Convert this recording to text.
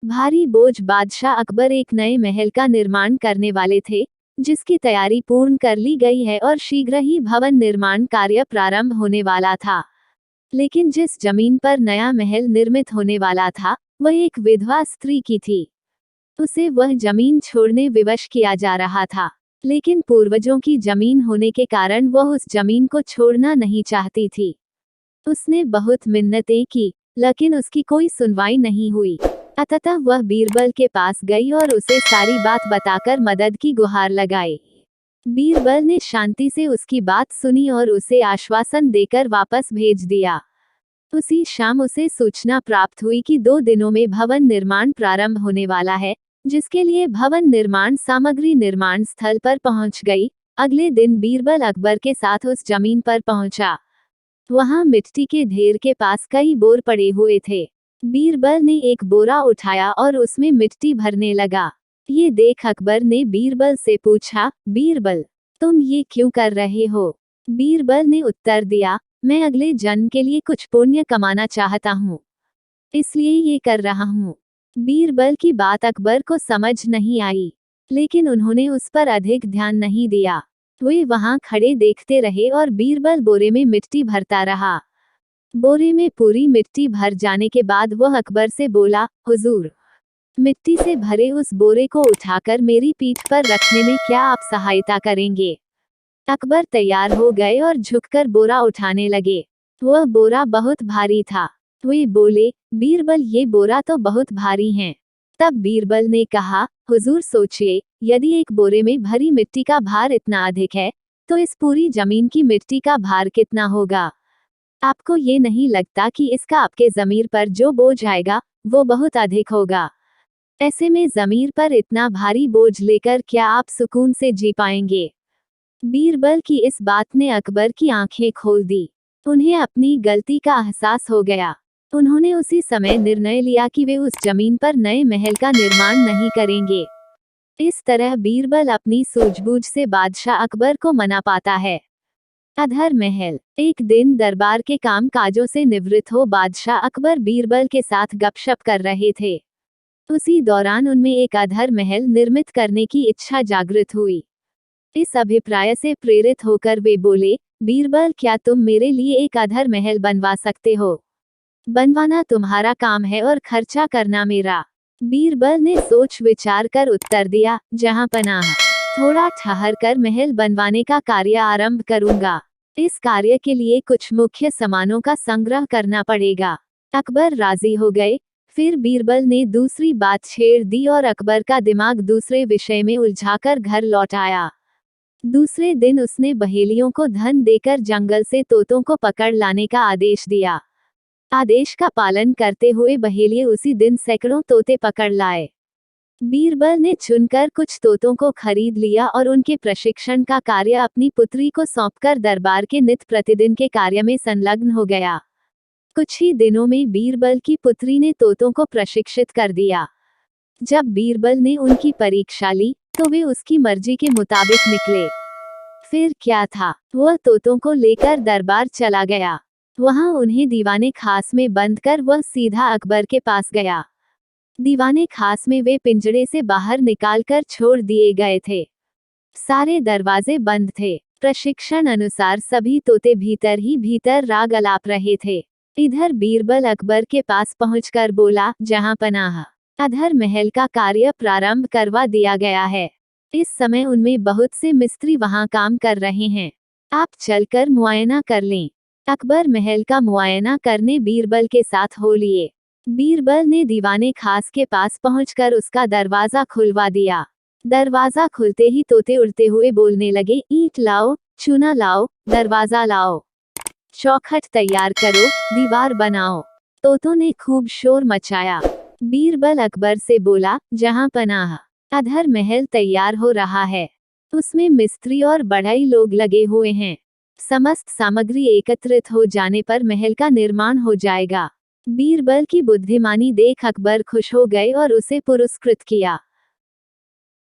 भारी बोझ बादशाह अकबर एक नए महल का निर्माण करने वाले थे, जिसकी तैयारी पूर्ण कर ली गई है और शीघ्र ही भवन निर्माण कार्य प्रारंभ होने वाला था। लेकिन जिस जमीन पर नया महल निर्मित होने वाला था, वह एक विधवा स्त्री की थी। उसे वह जमीन छोड़ने विवश किया जा रहा था, लेकिन पूर्वजों की जमीन होने के कारण वह उस जमीन को छोड़ना नहीं चाहती थी। उसने बहुत मिन्नतें की, लेकिन उसकी कोई सुनवाई नहीं हुई। अतः वह बीरबल के पास गई और उसे सारी बात बताकर मदद की गुहार लगाई। बीरबल ने शांति से उसकी बात सुनी और उसे आश्वासन देकर वापस भेज दिया। उसी शाम उसे सूचना प्राप्त हुई कि 2 दिनों में भवन निर्माण प्रारंभ होने वाला है, जिसके लिए भवन निर्माण सामग्री निर्माण स्थल पर पहुंच गई। अगले दिन बीरबल अकबर के साथ उस जमीन पर पहुंचा। वहां मिट्टी के ढेर के पास कई बोर पड़े हुए थे। बीरबल ने एक बोरा उठाया और उसमें मिट्टी भरने लगा। ये देख अकबर ने बीरबल से पूछा, बीरबल, तुम ये क्यों कर रहे हो? बीरबल ने उत्तर दिया, मैं अगले जन्म के लिए कुछ पुण्य कमाना चाहता हूँ, इसलिए ये कर रहा हूँ। बीरबल की बात अकबर को समझ नहीं आई, लेकिन उन्होंने उस पर अधिक ध्यान नहीं दिया। वे वहां खड़े देखते रहे और बीरबल बोरे में मिट्टी भरता रहा। बोरे में पूरी मिट्टी भर जाने के बाद वह अकबर से बोला, हुजूर, मिट्टी से भरे उस बोरे को उठाकर मेरी पीठ पर रखने में क्या आप सहायता करेंगे? अकबर तैयार हो गए और झुककर बोरा उठाने लगे। वह बोरा बहुत भारी था। वे बोले, बीरबल, ये बोरा तो बहुत भारी है। तब बीरबल ने कहा, हुजूर सोचिए, यदि एक बोरे में भरी मिट्टी का भार इतना अधिक है, तो इस पूरी जमीन की मिट्टी का भार कितना होगा? आपको ये नहीं लगता कि इसका आपके ज़मीर पर जो बोझ आएगा, वो बहुत अधिक होगा? ऐसे में ज़मीर पर इतना भारी बोझ लेकर क्या आप सुकून से जी पाएंगे? बीरबल की इस बात ने अकबर की आंखें खोल दी। उन्हें अपनी गलती का एहसास हो गया। उन्होंने उसी समय निर्णय लिया कि वे उस जमीन पर नए महल का निर्माण नहीं करेंगे। इस तरह बीरबल अपनी सूझबूझ से बादशाह अकबर को मना पाता है। अधर महल। एक दिन दरबार के काम काजों से निवृत्त हो बादशाह अकबर बीरबल के साथ गपशप कर रहे थे। उसी दौरान उनमें एक अधर महल निर्मित करने की इच्छा जागृत हुई। इस अभिप्राय से प्रेरित होकर वे बोले, बीरबल, क्या तुम मेरे लिए एक अधर महल बनवा सकते हो? बनवाना तुम्हारा काम है और खर्चा करना मेरा। बीरबल ने सोच विचार कर उत्तर दिया, जहां पनाह, थोड़ा ठहर कर महल बनवाने का कार्य आरंभ करूंगा। इस कार्य के लिए कुछ मुख्य सामानों का संग्रह करना पड़ेगा। अकबर राजी हो गए। फिर बीरबल ने दूसरी बात छेड़ दी और अकबर का दिमाग दूसरे विषय में उलझाकर घर लौट आया। दूसरे दिन उसने बहेलियों को धन देकर जंगल से तोतों को पकड़ लाने का आदेश दिया। आदेश का पालन करते हुए बहेलिए उसी दिन सैकड़ों तोते पकड़ लाए। बीरबल ने चुनकर कुछ तोतों को खरीद लिया और उनके प्रशिक्षण का कार्य अपनी पुत्री को सौंपकर दरबार के नित्य प्रतिदिन के कार्य में संलग्न हो गया। कुछ ही दिनों में बीरबल की पुत्री ने तोतों को प्रशिक्षित कर दिया। जब बीरबल ने उनकी परीक्षा ली, तो वे उसकी मर्जी के मुताबिक निकले। फिर क्या था, वह तोतों को लेकर दरबार चला गया। वहां उन्हें दीवाने खास में बंद कर वह सीधा अकबर के पास गया। दीवाने खास में वे पिंजड़े से बाहर निकालकर छोड़ दिए गए थे। सारे दरवाजे बंद थे। प्रशिक्षण अनुसार सभी तोते भीतर ही भीतर राग अलाप रहे थे। इधर बीरबल अकबर के पास पहुंचकर बोला, जहां पनाह, अधर महल का कार्य प्रारंभ करवा दिया गया है। इस समय उनमें बहुत से मिस्त्री वहां काम कर रहे हैं। आप चलकर मुआयना कर लें। अकबर महल का मुआयना करने बीरबल के साथ हो लिए। बीरबल ने दीवाने खास के पास पहुंचकर उसका दरवाजा खुलवा दिया। दरवाजा खुलते ही तोते उड़ते हुए बोलने लगे, ईंट लाओ, चूना लाओ, दरवाजा लाओ, चौखट तैयार करो, दीवार बनाओ। तोतों ने खूब शोर मचाया। बीरबल अकबर से बोला, जहां पनाह, अधर महल तैयार हो रहा है। उसमें मिस्त्री और बढ़ई लोग लगे हुए हैं। समस्त सामग्री एकत्रित हो जाने पर महल का निर्माण हो जाएगा। बीरबल की बुद्धिमानी देख अकबर खुश हो गए और उसे पुरस्कृत किया।